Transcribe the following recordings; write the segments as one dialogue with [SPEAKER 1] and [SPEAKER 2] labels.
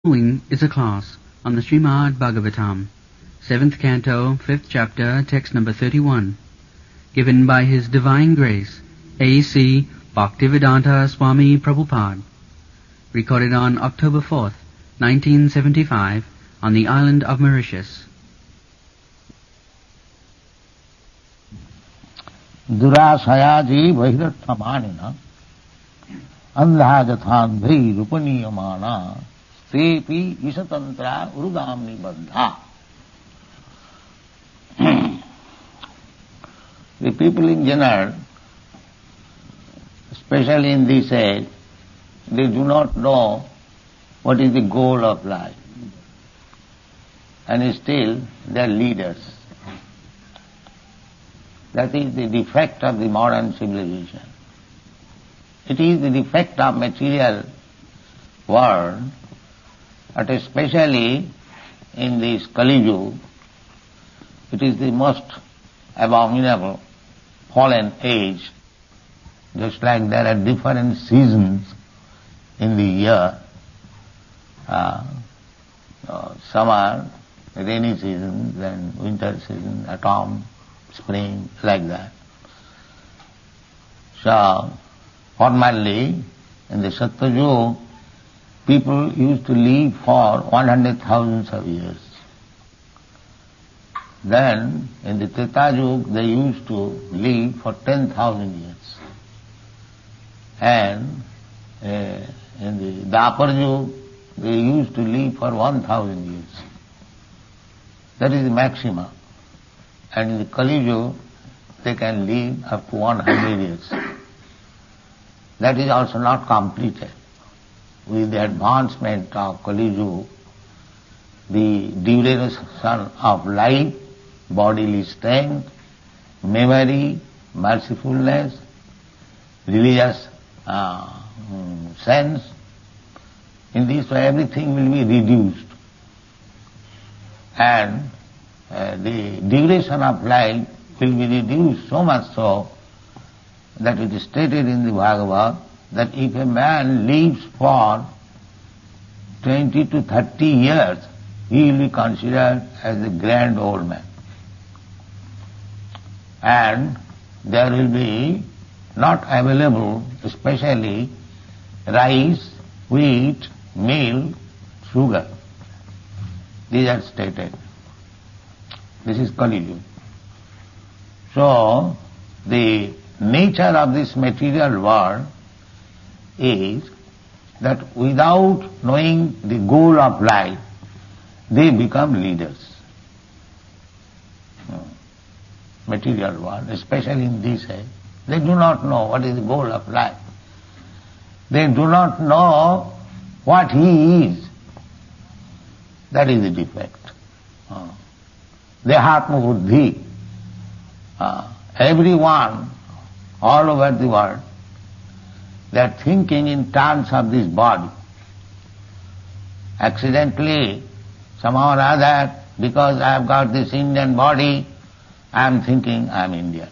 [SPEAKER 1] Following is a class on the Srimad Bhagavatam, 7th Canto, 5th Chapter, text number 31, given by His Divine Grace, A.C. Bhaktivedanta Swami Prabhupada, recorded on October 4th, 1975, on the island of Mauritius.
[SPEAKER 2] Durashayaji Vairathamanina Andhajathandhi Rupaniyamana Stepi Isatantra Urudamni Baddha. The people in general, especially in this age, they do not know what is the goal of life. And still they are leaders. That is the defect of the modern civilization. It is the defect of material world, but especially in this Kali Yuga, it is the most abominable fallen age. Just like there are different seasons in the year, summer, rainy season, then winter season, autumn, spring, like that. So, formerly, in the Satyayuga, people used to live for 100,000 of years. Then, in the Treta Yuga, they used to live for 10,000 years. And in the Dwapar Yuga, they used to live for 1,000 years. That is the maximum. And in the Kali Yuga, they can live up to 100 years. That is also not completed. With the advancement of Kali Yuga, the duration of life, bodily strength, memory, mercifulness, religious sense, in this way everything will be reduced. And the duration of life will be reduced so much so that it is stated in the Bhagavad that if a man lives for 20 to 30 years, he will be considered as a grand old man. And there will be not available, especially rice, wheat, milk, sugar. These are stated. This is Kali Yuga. So, the nature of this material world is that without knowing the goal of life, they become leaders. Material world, especially in this age, they do not know what is the goal of life. They do not know what he is. That is the defect. Dehatma buddhi. Everyone all over the world, they are thinking in terms of this body. Accidentally, somehow or other, because I have got this Indian body, I am thinking I am Indian.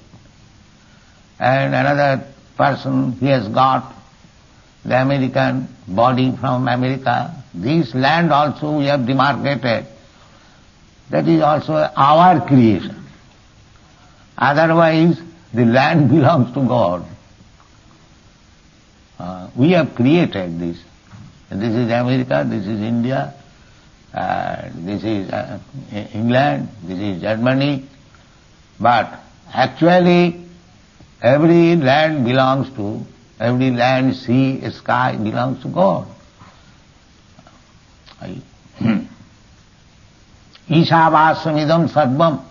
[SPEAKER 2] And another person, he has got the American body from America. This land also we have demarcated. That is also our creation. Otherwise, the land belongs to God. We have created this. This is America, this is India, this is England, this is Germany. But actually, every land, sea, sky belongs to God. Ishavassamidam sarvam,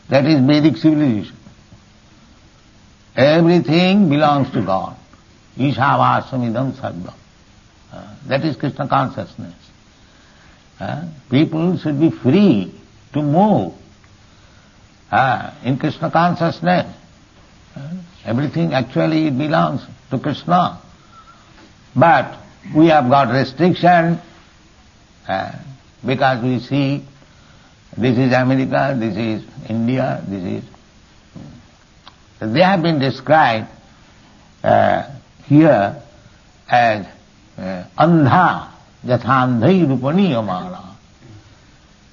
[SPEAKER 2] that is Vedic civilization. Everything belongs to God. Ishavassamidam sarvam. That is Krishna consciousness. People should be free to move in Krishna consciousness. Everything actually belongs to Krishna. But we have got restriction because we see this is America, this is India, this is... They have been described here as andha Jathandhai rupaniyamana.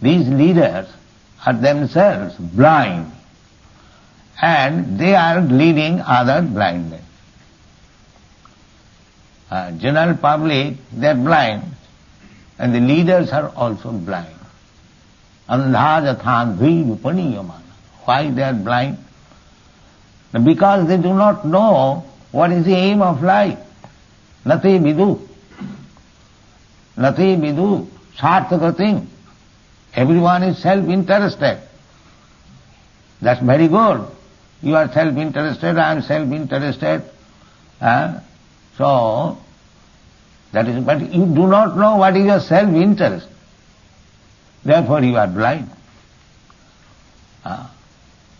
[SPEAKER 2] These leaders are themselves blind, and they are leading other blind men. General public, they are blind, and the leaders are also blind. Andha jathandhai rupaniyamana. Why they are blind? Because they do not know what is the aim of life. Nati vidu. Nati vidu. Sarthaka thing. Everyone is self-interested. That's very good. You are self-interested, I am self-interested. So, that is, but you do not know what is your self-interest. Therefore you are blind.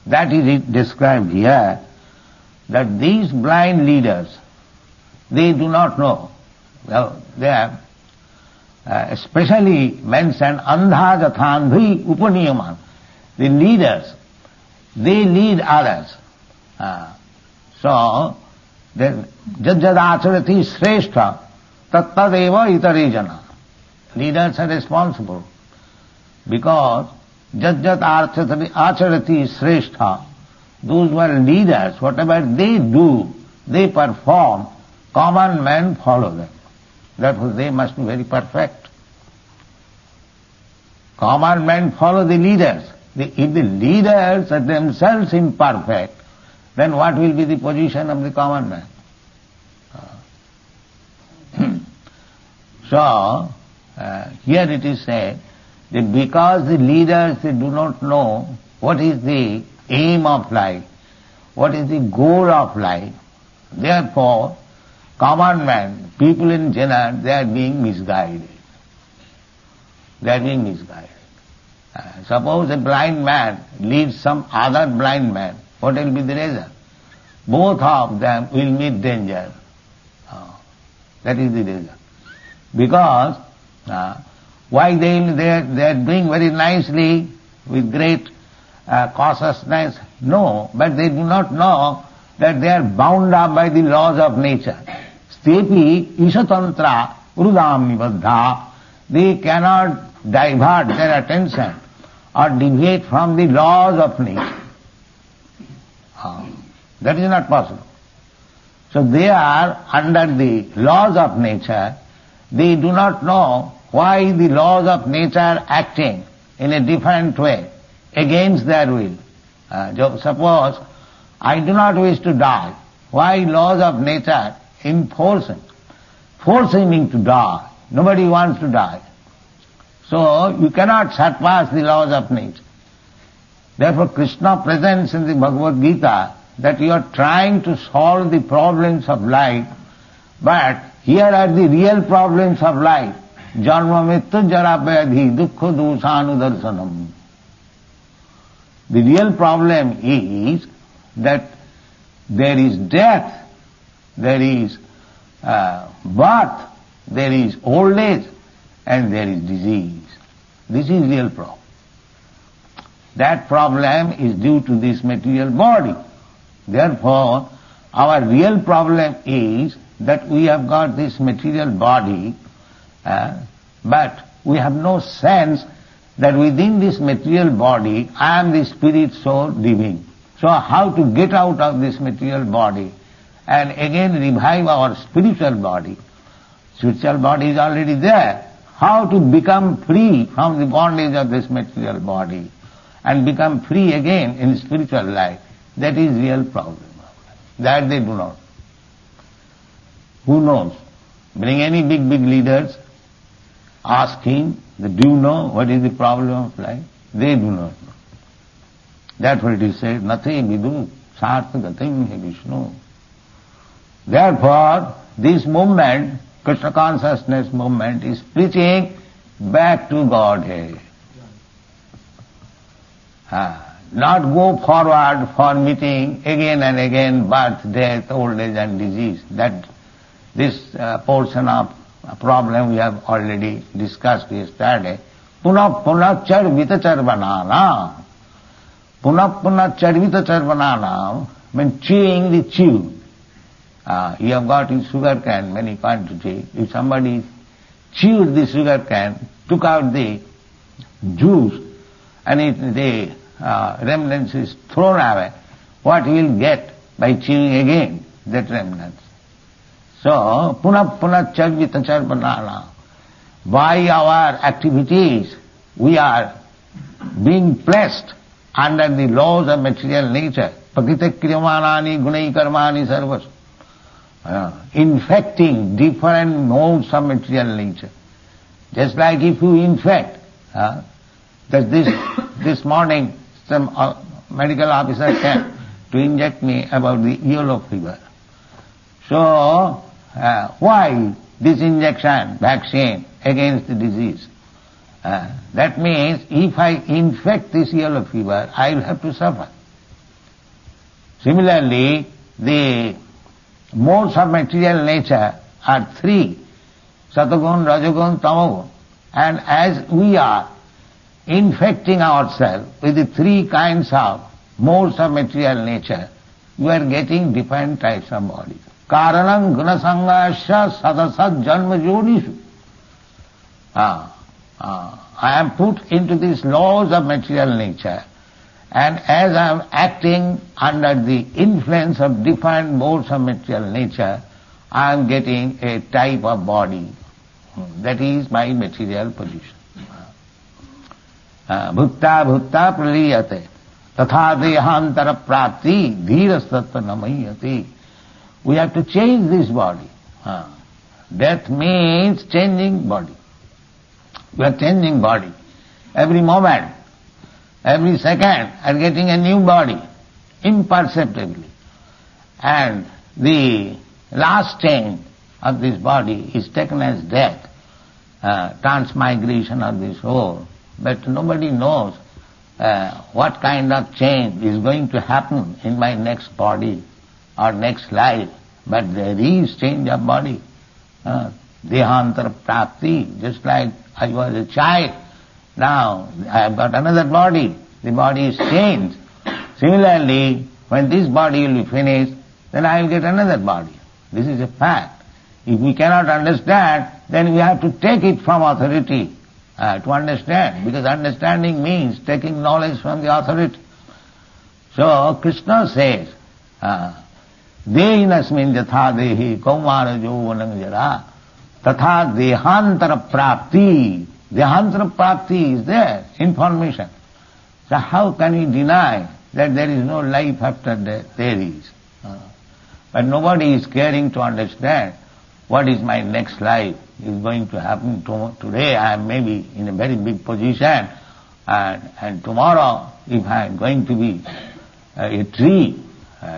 [SPEAKER 2] That is described here, that these blind leaders, they do not know. Well, they have especially mentioned andha jathandhi upaniyaman. The leaders, they lead others. So, jajjadacharati shrestha tattadeva itarejana. Leaders are responsible because jajjat acharati shrestha, those who are leaders, whatever they do, they perform, common men follow them. Therefore they must be very perfect. Common men follow the leaders. If the leaders are themselves imperfect, then what will be the position of the common man? So, here it is said that because the leaders, they do not know what is the aim of life, what is the goal of life, therefore common man, people in general, they are being misguided. They are being misguided. Suppose a blind man leads some other blind man, what will be the result? Both of them will meet danger. That is the result. Because why they are doing very nicely with great cautiousness? No, but they do not know that they are bound up by the laws of nature. Stepi isatantra urudam nibaddha. They cannot divert their attention or deviate from the laws of nature. That is not possible. So they are under the laws of nature. They do not know why the laws of nature are acting in a different way, against their will. Suppose I do not wish to die. Why laws of nature forcing me to die? Nobody wants to die. So you cannot surpass the laws of nature. Therefore Krishna presents in the Bhagavad Gita that you are trying to solve the problems of life, but here are the real problems of life. Janma mrityu jara vyadhi dukkha dosanudarsanam. The real problem is that there is death, there is birth, there is old age, and there is disease. This is real problem. That problem is due to this material body. Therefore, our real problem is that we have got this material body, but we have no sense that within this material body I am the spirit soul living. So how to get out of this material body and again revive our spiritual body? Spiritual body is already there. How to become free from the bondage of this material body and become free again in spiritual life? That is real problem. That they do not. Who knows? Bring any big leaders, ask him, do you know what is the problem of life? They do not know. Therefore it is said, Nati vidu sarthagatim he Vishnu. Therefore, this movement, Krishna consciousness movement, is preaching back to Godhead. Not go forward for meeting again and again birth, death, old age and disease. This portion of problem we have already discussed yesterday. Punah charvita charvananam. Punah charvita charvananam means chewing the chew. You have got in sugar cane many quantity. If somebody is chewed the sugar cane, took out the juice, and the remnants is thrown away, what he will get by chewing again that remnants? So, punah charvita charvanana. By our activities, we are being placed under the laws of material nature. Prakriti kriyamanani gunai karmani sarvas. Infecting different modes of material nature. Just like if you infect, that this morning some medical officer came to inject me about the yellow fever. So, why this injection, vaccine against the disease? That means if I infect this yellow fever, I will have to suffer. Similarly, the modes of material nature are three, Satagun, Rajagun, Tamagun. And as we are infecting ourselves with the three kinds of modes of material nature, we are getting different types of bodies. Karanam gunasangasya sadasad janma jodishu. I am put into these laws of material nature, and as I am acting under the influence of different modes of material nature, I am getting a type of body. That is my material position. Bhutta bhutta praliyate tatha dehantara prapti dhirasattva namayate. We have to change this body. Death means changing body. We are changing body. Every moment, every second, are getting a new body, imperceptibly. And the last change of this body is taken as death, transmigration of the soul. But nobody knows what kind of change is going to happen in my next body or next life. But there is change of body. Dehantara prapti, just like I was a child, now I have got another body. The body is changed. Similarly, when this body will be finished, then I will get another body. This is a fact. If we cannot understand, then we have to take it from authority to understand, because understanding means taking knowledge from the authority. So Krishna says, Dehinasmin jatha dehi kaumara jovanam jara tatha dehantara prapti. Dehantara prapti is there, information. So how can we deny that there is no life after death? There is. But nobody is caring to understand what is my next life is going to happen. Today I am maybe in a very big position, and tomorrow if I am going to be a tree,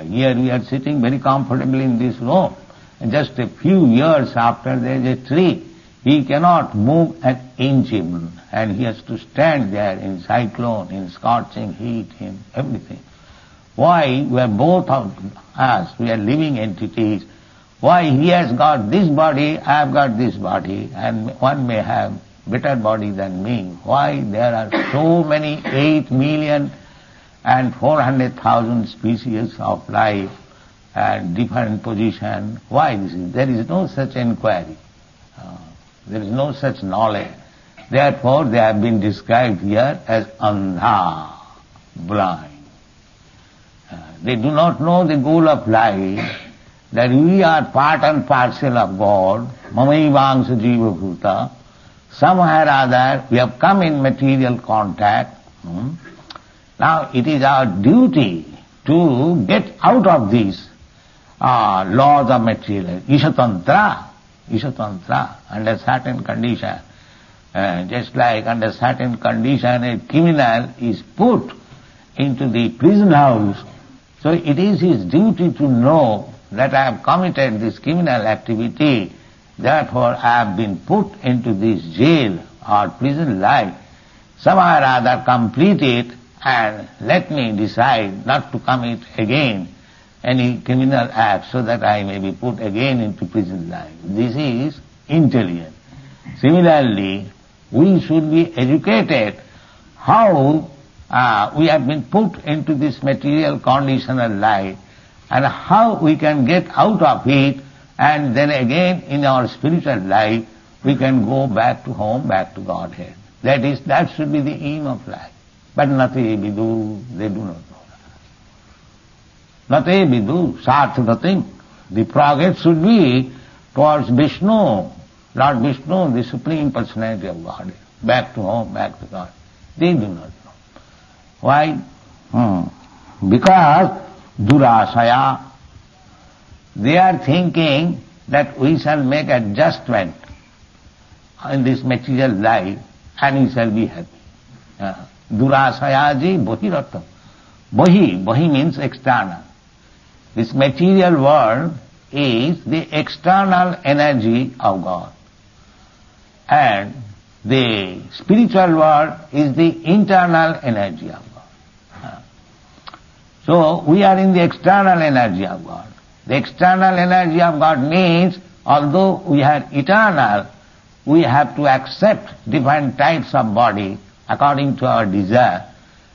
[SPEAKER 2] here we are sitting very comfortably in this room, and just a few years after there is a tree, he cannot move an inch even, and he has to stand there in cyclone, in scorching heat, in everything. Why? We are both of us, we are living entities. Why he has got this body, I have got this body, and one may have better body than me. Why? There are so many 8,400,000 species of life and different position. Why this is? There is no such inquiry. There is no such knowledge. Therefore, they have been described here as andha, blind. They do not know the goal of life, that we are part and parcel of God, mamaivangsa jiva bhuta. Somewhere or other we have come in material contact. Now it is our duty to get out of these laws of material. Ishatantra, under certain condition. Just like under certain condition a criminal is put into the prison house, so it is his duty to know that I have committed this criminal activity, therefore I have been put into this jail or prison life. Somehow or other complete it and let me decide not to commit again any criminal act so that I may be put again into prison life. This is intelligence. Similarly, we should be educated how we have been put into this material conditional life and how we can get out of it, and then again in our spiritual life we can go back to home, back to Godhead. That should be the aim of life. But nate vidu, they do not know. Nate vidu, sarth nothing. The progress should be towards Vishnu, Lord Visnu, the Supreme Personality of Godhead. Back to home, back to God. They do not know. Why? Because durasaya. They are thinking that we shall make adjustment in this material life and we shall be happy. Durasayaji bahiratam. Bahi means external. This material world is the external energy of God. And the spiritual world is the internal energy of God. So we are in the external energy of God. The external energy of God means, although we are eternal, we have to accept different types of body according to our desire,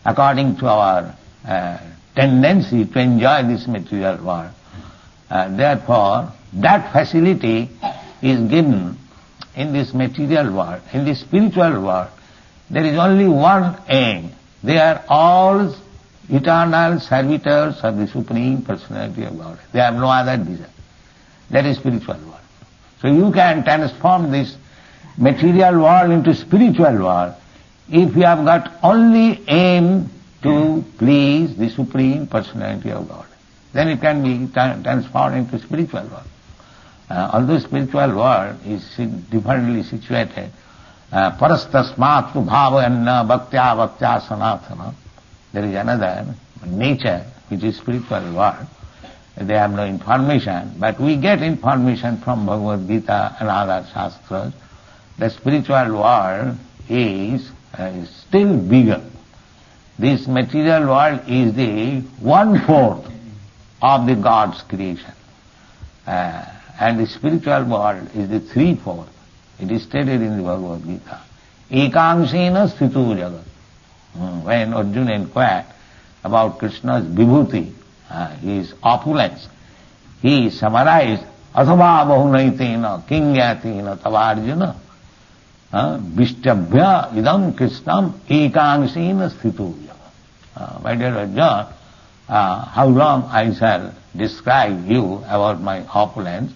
[SPEAKER 2] according to our tendency to enjoy this material world. Therefore, that facility is given in this material world. In the spiritual world, there is only one aim. They are all eternal servitors of the Supreme Personality of God. They have no other desire. That is spiritual world. So you can transform this material world into spiritual world if you have got only aim to please the Supreme Personality of God. Then it can be transformed into spiritual world. Although spiritual world is differently situated, parastasmat bhavayanna bhaktya bhaktya sanatana. There is another nature which is spiritual world. They have no information, but we get information from Bhagavad Gita and other shastras. The spiritual world is still bigger. This material world is the 1/4 of the God's creation. And the spiritual world is the 3/4. It is stated in the Bhagavad Gita. Ekangsena sthitu jagat. When Arjuna inquired about Krishna's vibhuti, his opulence, he summarized, Athava bahunaitena kingyatena tavarjuna vishtabhya idam krishnam ekangsena sthitu jagat. My dear Arjuna, how long I shall describe you about my opulence?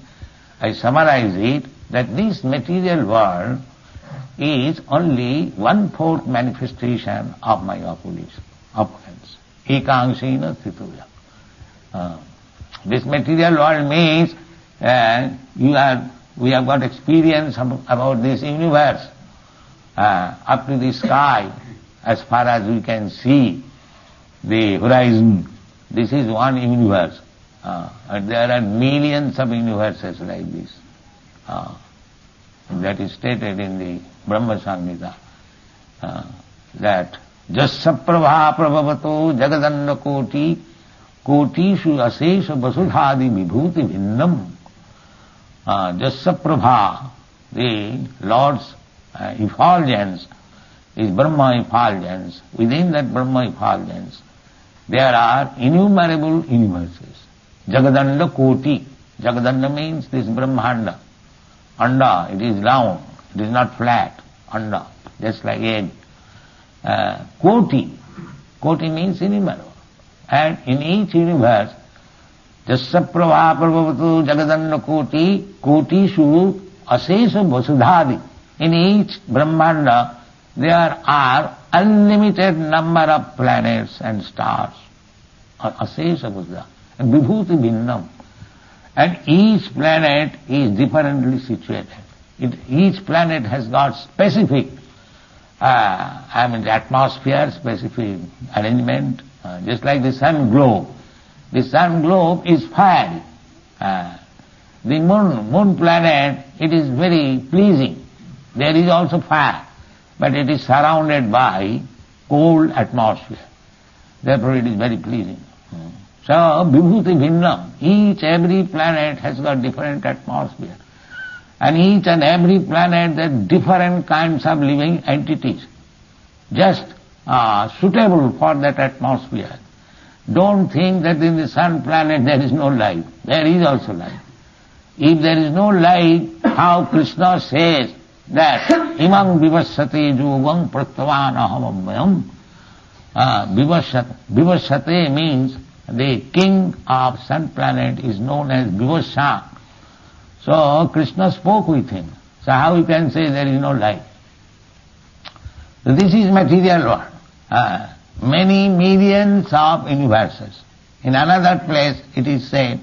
[SPEAKER 2] I summarize it that this material world is only 1/4 manifestation of my opulence. Ekangsena stituya. This material world means we have got experience about this universe up to the sky, as far as we can see the horizon. This is one universe. And there are millions of universes like this. That is stated in the Brahma Samhita, that Jasya prabha prabhavato jagadanda koti kotishu asesha vasudhadi vibhuti bhinnam. Jasya prabha, the Lord's effulgence is Brahma effulgence. Within that Brahma effulgence there are innumerable universes. Jagadanda koti. Jagadanda means this Brahmanda. Anda, it is round, it is not flat. Anda, just like egg. Koti. Koti means innumerable. And in each universe, Jasya prabha prabhavatu jagadanda koti, kotishu asesha vasudhadi. In each Brahmanda, there are unlimited number of planets and stars. Asesha vasudhadi. And vibhuti bhinnam. And each planet is differently situated. Each planet has got specific, the atmosphere, specific arrangement, just like the sun globe. The sun globe is fiery. The moon planet, it is very pleasing. There is also fire, but it is surrounded by cold atmosphere. Therefore it is very pleasing. So, vibhuti bhinnam, every planet has got different atmosphere. And each and every planet there are different kinds of living entities, just suitable for that atmosphere. Don't think that in the sun planet there is no life. There is also life. If there is no life, how Krishna says that imang vivassate jogam pratyavan ahamammayam. Vivassate means the king of sun planet is known as Vivassa. So Krishna spoke with him. So how we can say there is no life? So this is material world. Many millions of universes. In another place it is said,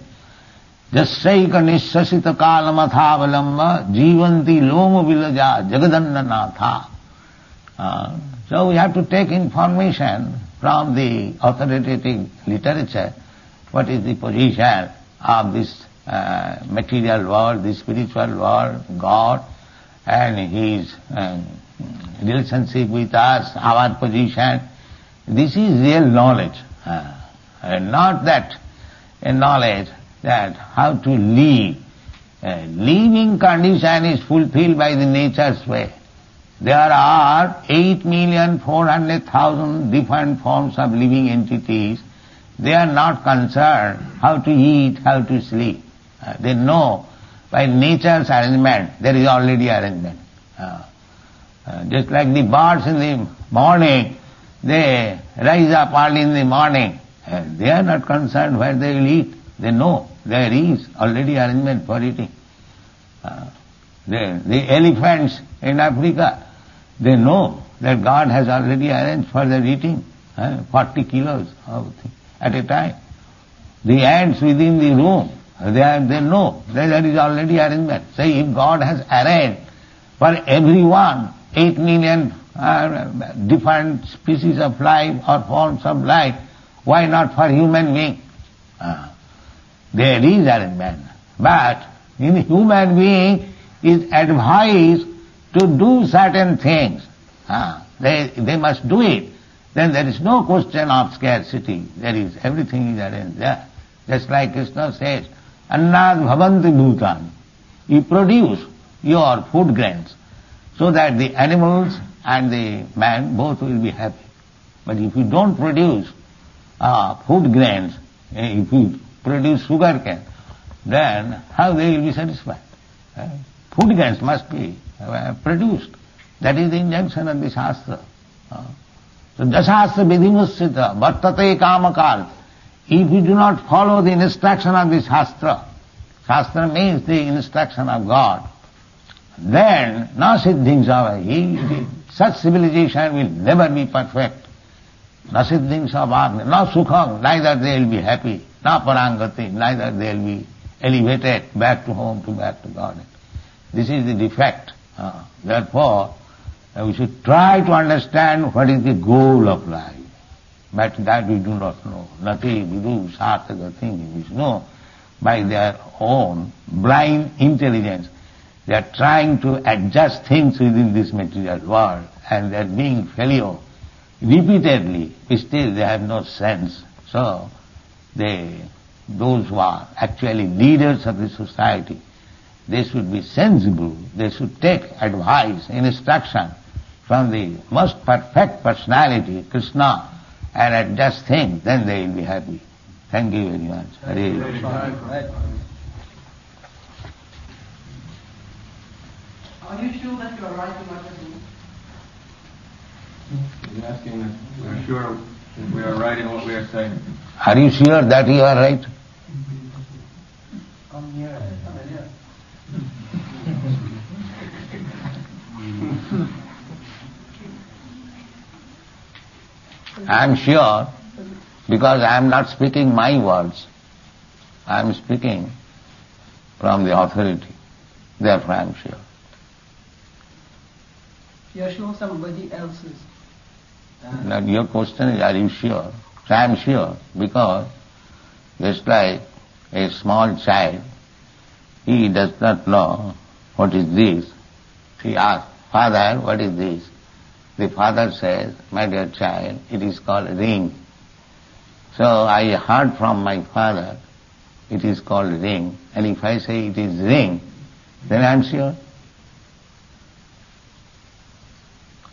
[SPEAKER 2] Jasyaika nishasita kalamathavalamba jivanti loma vilaja jagadannanatha. So we have to take information from the authoritative literature, what is the position of this material world, the spiritual world, God, and His relationship with us, our position. This is real knowledge, and not that a knowledge that how to live. Living condition is fulfilled by the nature's way. There are 8,400,000 different forms of living entities. They are not concerned how to eat, how to sleep. They know by nature's arrangement, there is already arrangement. Just like the birds in the morning, they rise up early in the morning. They are not concerned where they will eat. They know there is already arrangement for eating. The elephants in Africa, they know that God has already arranged for their eating 40 kilos of thing at a time. The ants within the room, they know that there is already arrangement. Say if God has arranged for everyone 8 million different species of life or forms of life, why not for human being? There is arrangement. But in human being is advised to do certain things. They must do it. Then there is no question of scarcity. There is, everything is arranged there. Just like Krishna says, Annad bhavanti bhutani. You produce your food grains so that the animals and the man both will be happy. But if you don't produce food grains, if you produce sugar cane, then how they will be satisfied? Food grains must be produced. That is the injunction of the Shastra. So Jasastra vidhimussita vartate kamakal. If you do not follow the instruction of the Shastra, Shastra means the instruction of God, then na siddhing savai. Such civilization will never be perfect. Na siddhing savai, na sukhang, neither they will be happy, na parangati, neither they will be elevated back to home, back to God. This is the defect. Therefore, we should try to understand what is the goal of life. But that we do not know. Nati vidu sartaka thinking. We know by their own blind intelligence. They are trying to adjust things within this material world, and they are being failure repeatedly. Still they have no sense. So those who are actually leaders of the society, they should be sensible. They should take advice, instruction from the most perfect personality, Krishna, and adjust things. Then they will be happy. Thank you very much. Hare Krishna.
[SPEAKER 3] Are you sure that you are right in what you're doing?
[SPEAKER 4] He's asking if we're sure if we are right in what we are saying.
[SPEAKER 2] Are you sure that you are right?
[SPEAKER 3] Come here.
[SPEAKER 2] I am sure because I am not speaking my words. I am speaking from the authority. Therefore I am sure.
[SPEAKER 3] You are sure somebody else's.
[SPEAKER 2] Now your question is, are you sure? So I am sure because just like a small child, he does not know what is this. He asks, Father, what is this? The father says, my dear child, it is called ring. So I heard from my father, it is called ring. And if I say it is ring, then I am sure.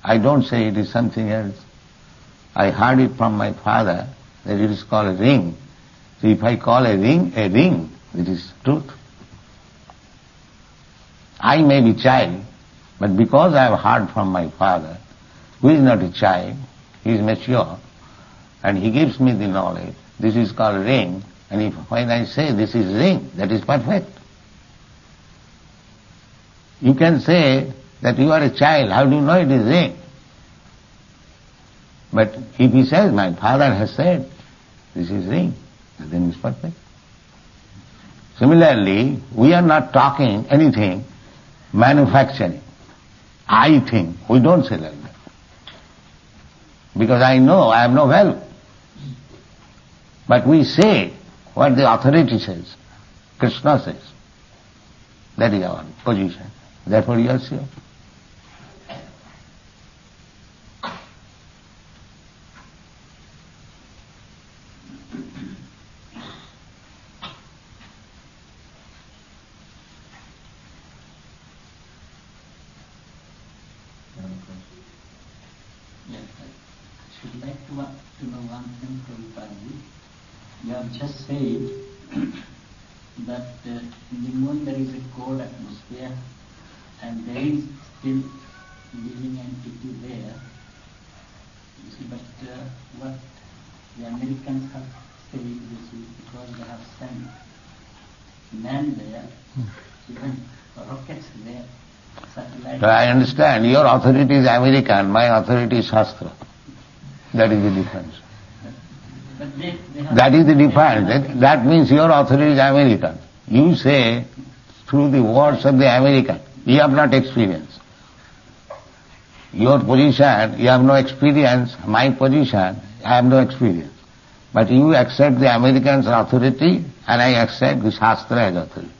[SPEAKER 2] I don't say it is something else. I heard it from my father that it is called a ring. So if I call a ring, it is truth. I may be child, But because I have heard from my father, who is not a child, he is mature, and he gives me the knowledge, this is called ring, and when I say this is ring, that is perfect. You can say that you are a child, how do you know it is ring? But if he says, my father has said, this is ring, then it is perfect. Similarly, we are not talking anything, manufacturing. I think, we don't say like that. Because I know I have no value. But we say what the authority says, Krishna says. That is our position. Therefore you are sure.
[SPEAKER 5] I should like to know one thing from Prabhupada. You have just said that in the moon there is a cold atmosphere and there is still living entity there. You see, but what the Americans have said, you see, because they have sent men there, even rockets there, satellites.
[SPEAKER 2] So I understand. Your authority is American, my authority is Shastra. That is the difference.
[SPEAKER 5] But they have
[SPEAKER 2] That is the difference. That means your authority is American. You say through the words of the American. You have not experience. Your position, you have no experience. My position, I have no experience. But you accept the American's authority and I accept the Shastra as authority.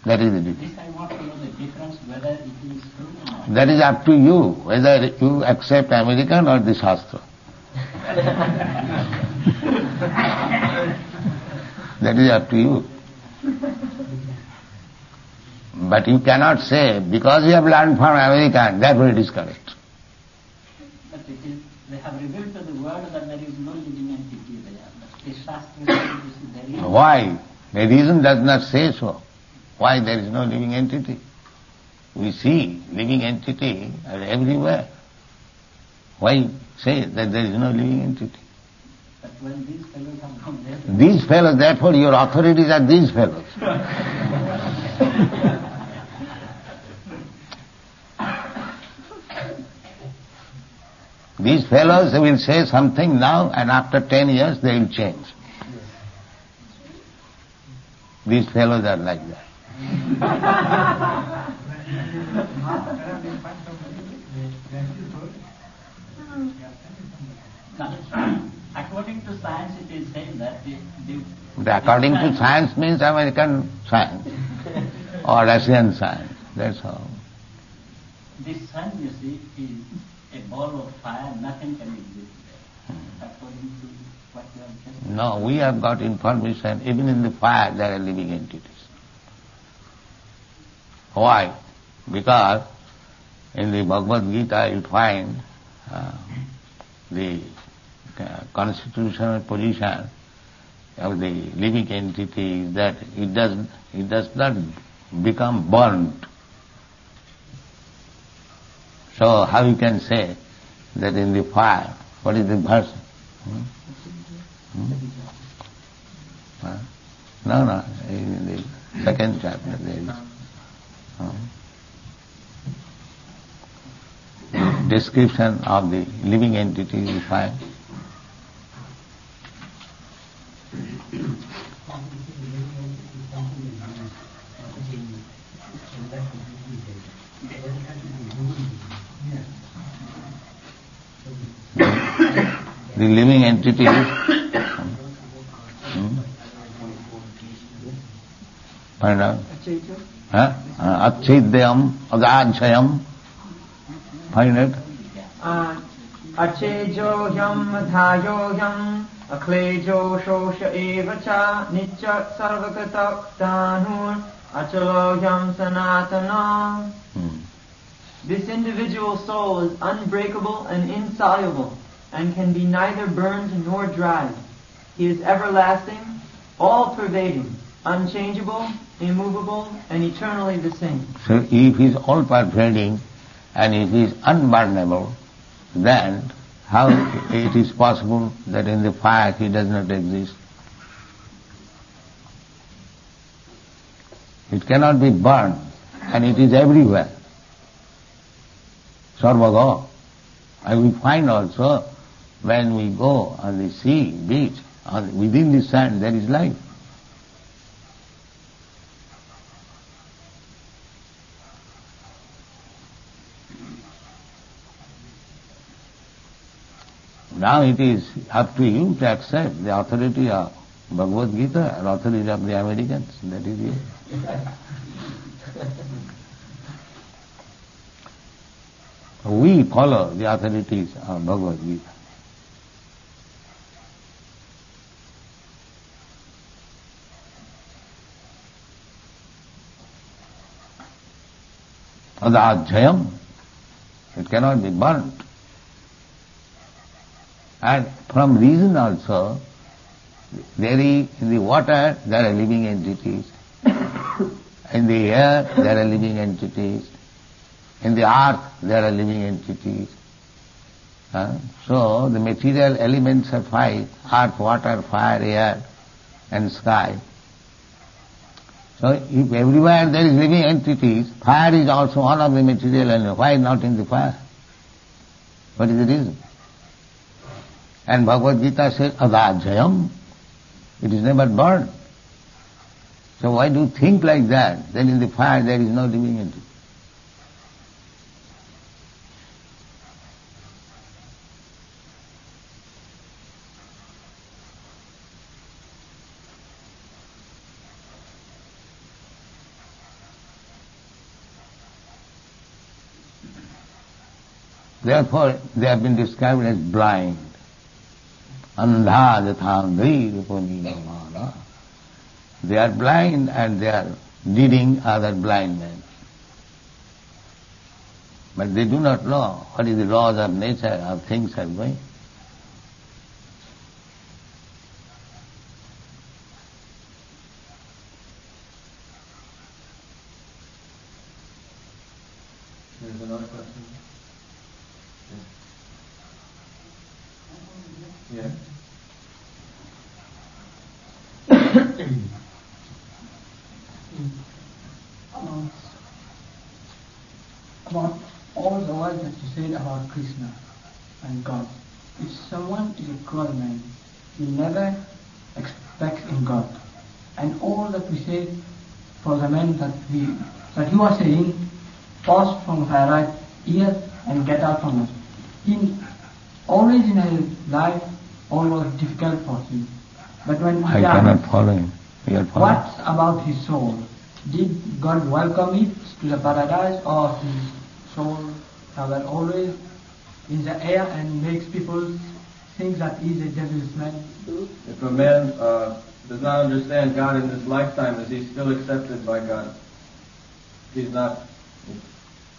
[SPEAKER 2] That is the difference.
[SPEAKER 5] This I want to know the difference, whether it is true or not.
[SPEAKER 2] That is up to you, whether you accept American or the Shastra. That is up to you. But you cannot say, because you have learned from American, therefore it is correct.
[SPEAKER 5] But it is, they have revealed to the world that there is no living entity there. But the Shastra says there is.
[SPEAKER 2] Why? The reason does not say so. Why there is no living entity? We see living entity everywhere. Why say that there is no living entity?
[SPEAKER 5] But when these fellows have gone there,
[SPEAKER 2] These fellows, therefore your authorities are these fellows. These fellows will say something now and after 10 years they will change. These fellows are like that.
[SPEAKER 5] according to science, it is said that
[SPEAKER 2] According to science means American science or Russian science. That's all.
[SPEAKER 5] This sun, you see, is a ball of fire. Nothing can exist there. According to what you have just said.
[SPEAKER 2] No, we have got information, even in the fire there are living entities. Why? Because in the Bhagavad Gita you find the constitutional position of the living entity is that it does not become burnt. So how you can say that in the fire, what is the verse? No, in the second chapter there is description of the living entity you find. The living entity is find out. Achidayam, agajayam. Find it.
[SPEAKER 6] Achejohyam dhayohyam aklejo shosha evacha nitya sarvakatak tanur achalohyam sanatana. This individual soul is unbreakable and insoluble and can be neither burned nor dried. He is everlasting, all-pervading, unchangeable, immovable, and eternally the same.
[SPEAKER 2] So if he is all-pervading, and it is unburnable, then how it is possible that in the fire he does not exist? It cannot be burned, and it is everywhere. Sarvaga. And we find also when we go on the sea, beach, within the sand there is life. Now it is up to you to accept the authority of Bhagavad Gita or authority of the Americans. That is it. We follow the authorities of Bhagavad Gita. Adajayam, it cannot be burnt. And from reason also, there is, in the water there are living entities, in the air there are living entities, in the earth there are living entities. So the material elements are five: earth, water, fire, air and sky. So if everywhere there is living entities, fire is also one of the material elements. Why not in the fire? What is the reason? And Bhagavad Gita says, Adajayam, it is never burned. So why do you think like that? Then in the fire there is no living entity. Therefore, they have been described as blind. Andha jathandri ruponimana. They are blind and they are leading other blind men. But they do not know what is the laws of nature, how things are going.
[SPEAKER 4] There's another question. Yeah.
[SPEAKER 3] About all the words that you said about Krishna and God. If someone is a God man, he never expects in God. And all that we say for the men that you are saying, pass from her right ear and get out from us. He always in his life, all was difficult for him. But when he
[SPEAKER 2] I cannot follow him.
[SPEAKER 3] What about his soul? Did God welcome it to the paradise, or his soul travel always in the air and makes people think that he is a devil's man?
[SPEAKER 4] If a man does not understand God in this lifetime, is he still accepted by God? He's not.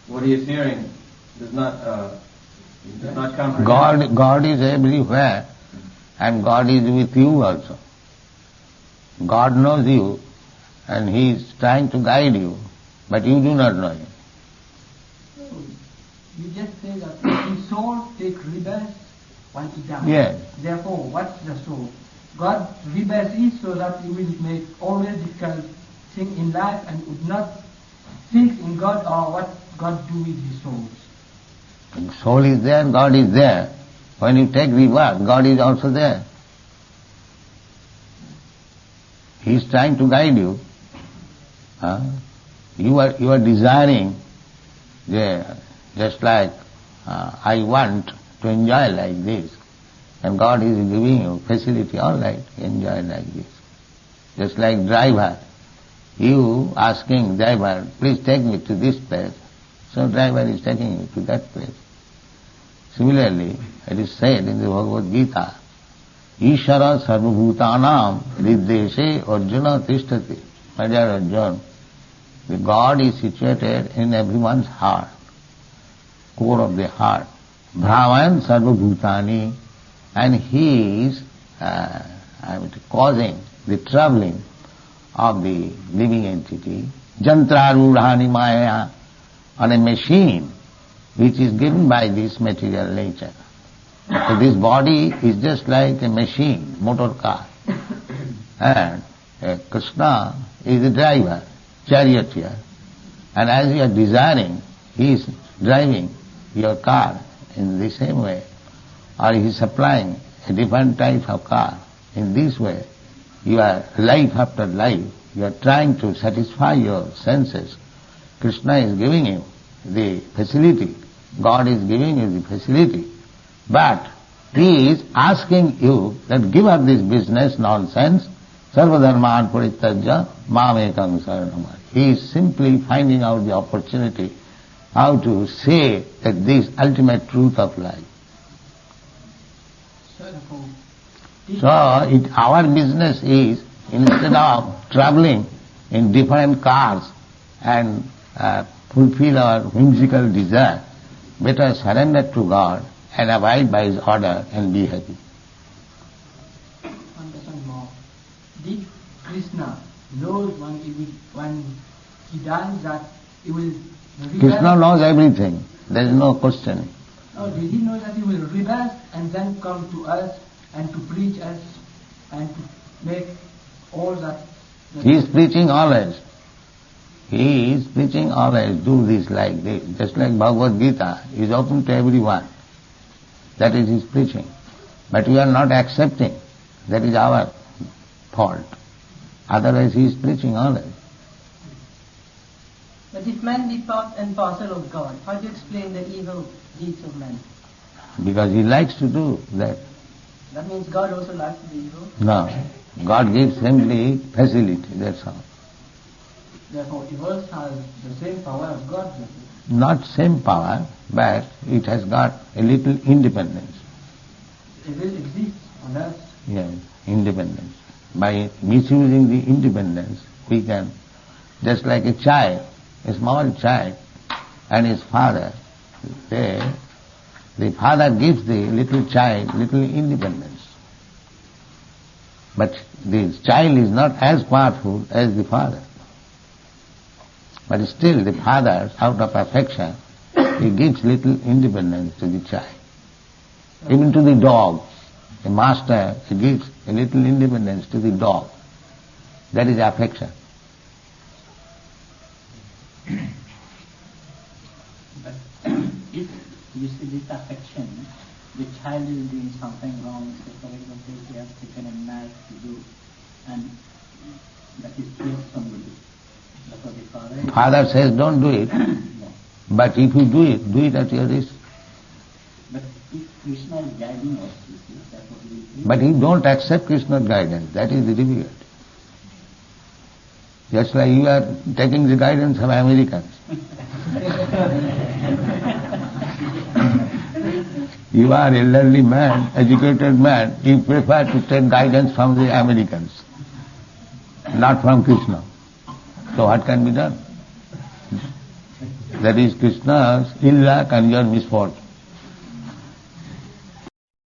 [SPEAKER 4] What he is hearing does not comprehend.
[SPEAKER 2] God is everywhere, and God is with you also. God knows you, and He is trying to guide you, but you do not know Him.
[SPEAKER 3] You just say that his soul takes rebirth when he dies.
[SPEAKER 2] Yes.
[SPEAKER 3] Therefore, what's the soul? God rebirth is so that he will make always difficult thing in life and would not think in God or what God do with his souls.
[SPEAKER 2] The soul is there, God is there. When you take rebirth, God is also there. He is trying to guide you. You are desiring, just like I want to enjoy like this, and God is giving you facility, all right, enjoy like this. Just like driver, you asking driver, please take me to this place, so driver is taking you to that place. Similarly, it is said in the Bhagavad Gita, Ishara sarvabhutanam riddeshe arjuna tishtati. My dear Arjuna, the God is situated in everyone's heart, core of the heart. Brahman sarvabhutani, and He is causing the troubling of the living entity. Jantrarudhani maya, on a machine, which is given by this material nature. So this body is just like a machine, motor car. And Krishna is the driver, charioteer. And as you are desiring, he is driving your car in the same way. Or he is supplying a different type of car. In this way, you are life after life, you are trying to satisfy your senses. Krishna is giving you the facility. God is giving you the facility. But he is asking you that give up this business nonsense. Sarvadharman parityajya mamekam saranam. He is simply finding out the opportunity how to say that this ultimate truth of life. So our business is, instead of traveling in different cars and fulfill our whimsical desire, better surrender to God and abide by His order and be happy.
[SPEAKER 3] Understand more. Did Krishna knows when he dies that he will rebel?
[SPEAKER 2] Krishna knows everything. There is no questioning.
[SPEAKER 3] No, did he know that he will rebel and then come to us and to preach us and to make all that?
[SPEAKER 2] He is preaching always. He is preaching always, do this like this. Just like Bhagavad Gita is open to everyone. That is his preaching. But we are not accepting. That is our fault. Otherwise he is preaching always.
[SPEAKER 7] But if man be part and parcel of God, how do you explain the evil deeds of man?
[SPEAKER 2] Because he likes to do that.
[SPEAKER 7] That means God also likes to be evil?
[SPEAKER 2] No. God gives simply facility, that's all.
[SPEAKER 3] Therefore, evil has the same power as God.
[SPEAKER 2] Not same power, but it has got a little independence.
[SPEAKER 3] Evil exists on us.
[SPEAKER 2] Yes, independence. By misusing the independence, we can, just like a child, a small child, and his father, the father gives the little child little independence. But the child is not as powerful as the father. But still the father, out of affection, he gives little independence to the child. Even to the dog, the master, he gives a little independence to the dog. That is affection.
[SPEAKER 5] But if you see this affection, the child is doing something wrong, so for example, he has taken a knife to do, and that is kills somebody. Therefore the
[SPEAKER 2] Father says don't do it, but if you do it at your risk.
[SPEAKER 5] But if Krishna is guiding us, you see, therefore we...
[SPEAKER 2] But he don't accept Krishna's guidance, that is the difficult. Just like you are taking the guidance of Americans. You are a elderly man, educated man, you prefer to take guidance from the Americans, not from Krishna. So what can be done? That is Krishna's ill luck and your misfortune.